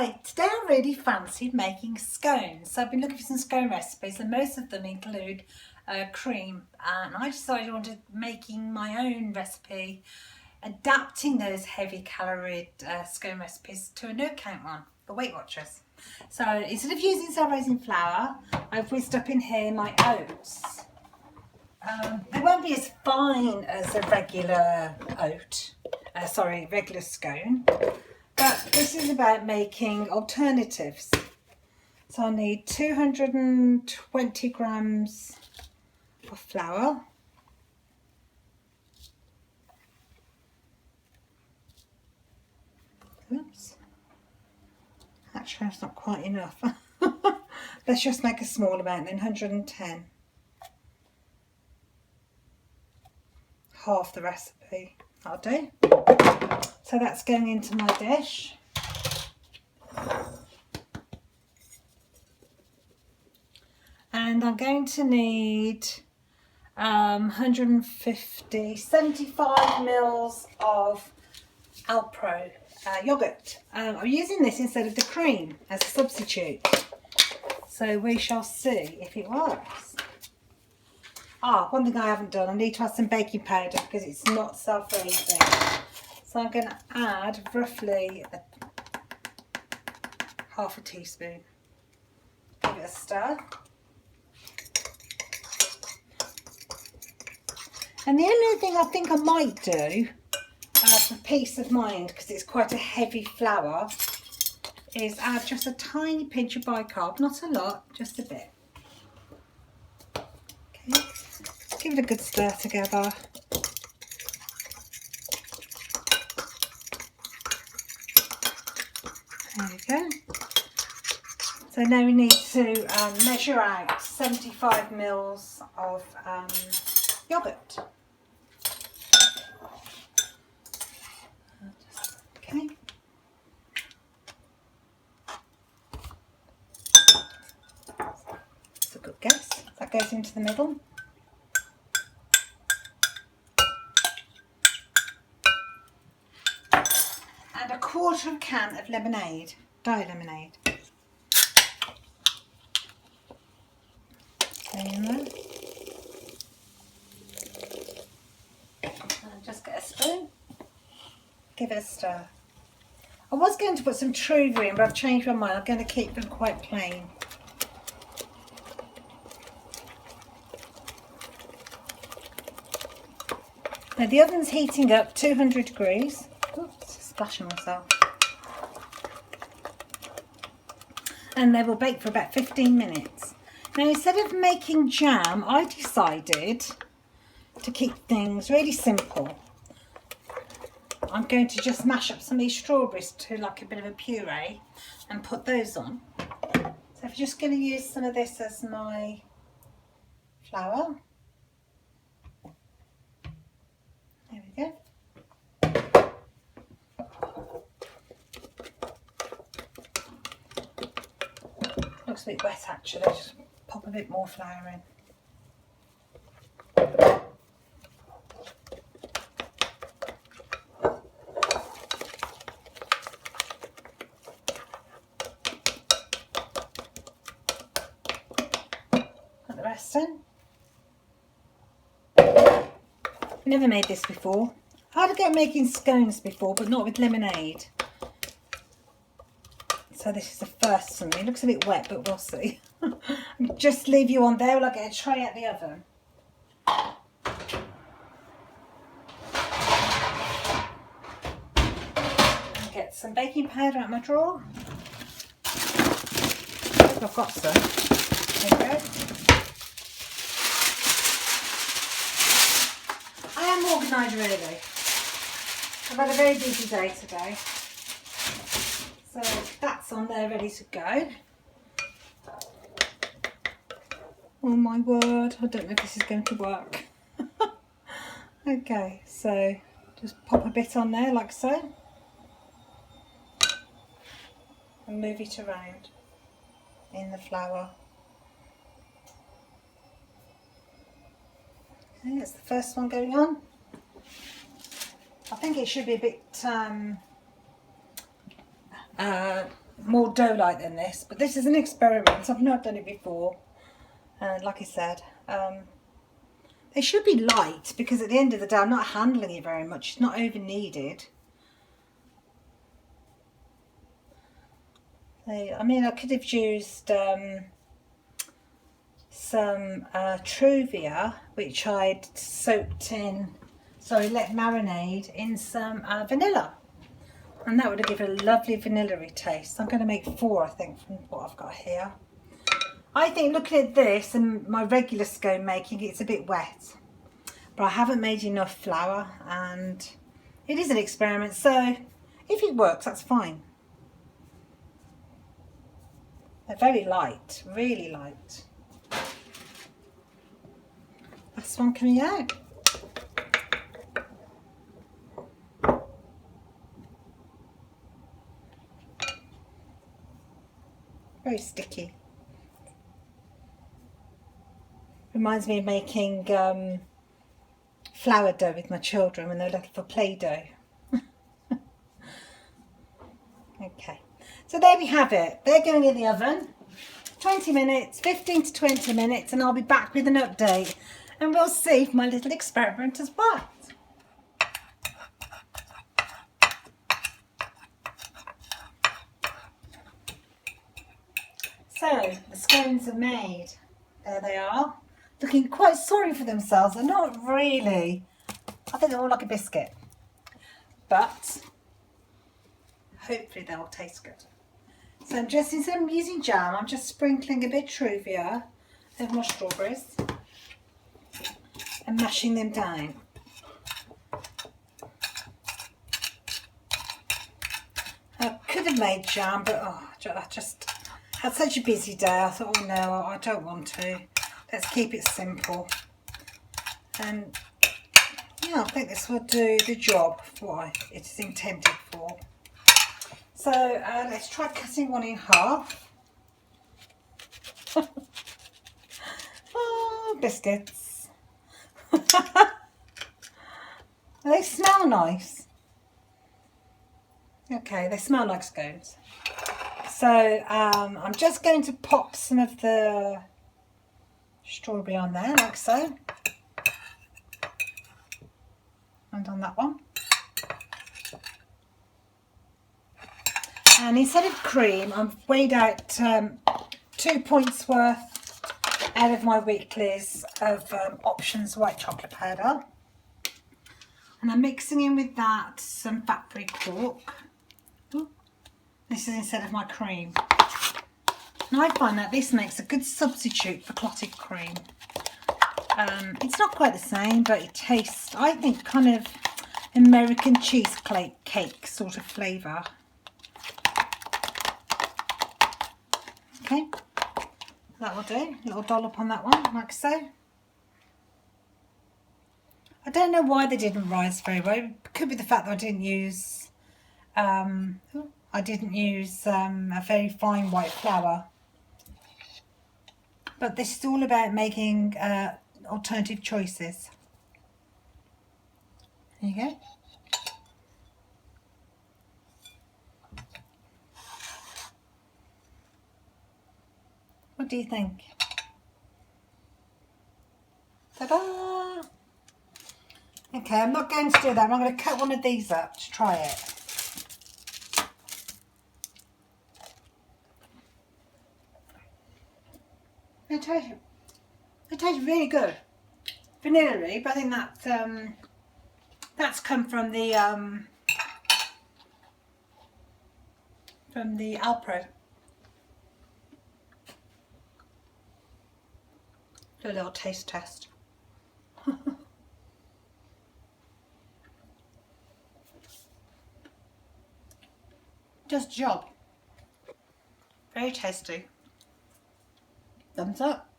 Hi, today I really fancied making scones. So I've been looking for some scone recipes and most of them include cream, and I decided I wanted making my own recipe, adapting those heavy calorie scone recipes to a no count one for Weight Watchers. So instead of using cell-raising flour, I've whizzed up in here my oats. They won't be as fine as a regular regular scone. But this is about making alternatives. So I need 220 grams of flour. Oops. Actually, that's not quite enough. Let's just make a small amount then, 110. Half the recipe, that'll do. So that's going into my dish. And I'm going to need 75 mils of Alpro yogurt. I'm using this instead of the cream as a substitute. So we shall see if it works. One thing I haven't done, I need to add some baking powder because it's not self-raising. So I'm going to add roughly half a teaspoon. Give it a stir. And the only thing I think I might do, for peace of mind, because it's quite a heavy flour, is add just a tiny pinch of bicarb, not a lot, just a bit. Okay, give it a good stir together. There we go. So now we need to measure out 75 mils of yogurt. Okay. That's a good guess. That goes into the middle. And a quarter of a can of lemonade, diet lemonade. In there. And just get a spoon. Give it a stir. I was going to put some Truva in, but I've changed my mind. I'm going to keep them quite plain. Now the oven's heating up 200 degrees. Oops, splashing myself. And they will bake for about 15 minutes. Now instead of making jam, I decided to keep things really simple. I'm going to just mash up some of these strawberries to like a bit of a puree and put those on. So if you're just going to use some of this as my flour. There we go. Looks a bit wet actually, just pop a bit more flour in. Put the rest in. Never made this before. I had a go at making scones before, but not with lemonade. So this is the first one. It looks a bit wet, but we'll see. Just leave you on there while I get a tray out the oven. And get some baking powder out of my drawer. I've got some. There we go. I am organised really. I've had a very busy day today. So that's on there ready to go. Oh my word, I don't know if this is going to work. Okay, so just pop a bit on there like so. And move it around in the flour. Okay, that's the first one going on. I think it should be a bit more dough-like than this, but this is an experiment. I've not done it before. And like I said, they should be light because at the end of the day I'm not handling it very much. It's not over kneaded. I mean, I could have used some Truvia, which I'd soaked in, let marinade in some vanilla. And that would have given a lovely vanilla-y taste. I'm going to make 4, I think, from what I've got here. I think looking at this and my regular scone making, it's a bit wet. But I haven't made enough flour, and it is an experiment, so if it works, that's fine. They're very light, really light. Last one coming out. Very sticky. Reminds me of making flour dough with my children when they're looking for Play-Doh. Okay, so there we have it. They're going in the oven. 20 minutes, 15 to 20 minutes, and I'll be back with an update. And we'll see if my little experiment has worked. So, the scones are made. There they are. Looking quite sorry for themselves. They're not really. I think they're all like a biscuit. But hopefully they'll taste good. So I'm just, instead of using jam, I'm just sprinkling a bit of Truvia over my strawberries and mashing them down. I could have made jam, but I just had such a busy day. I thought, oh no, I don't want to. Let's keep it simple. And yeah, I think this will do the job for what it is intended for. So let's try cutting one in half. Oh, biscuits. They smell nice. Okay, they smell like scones. So I'm just going to pop some of the strawberry on there, like so. And on that one. And instead of cream, I've weighed out 2 points worth out of my weeklies of Options white chocolate powder. And I'm mixing in with that some fat-free quark. Ooh. This is instead of my cream. And I find that this makes a good substitute for clotted cream. It's not quite the same, but it tastes, I think, kind of American cheesecake sort of flavour. Okay, that will do. A little dollop on that one, like so. I don't know why they didn't rise very well. It could be the fact that I didn't use a very fine white flour. But this is all about making alternative choices. There you go. What do you think? Ta-da! Okay, I'm not going to do that. I'm going to cut one of these up to try it. It tastes really good. Vanilla-y, but I think that's come from the Alpro. Do a little taste test. Just job. Very tasty. Thumbs up.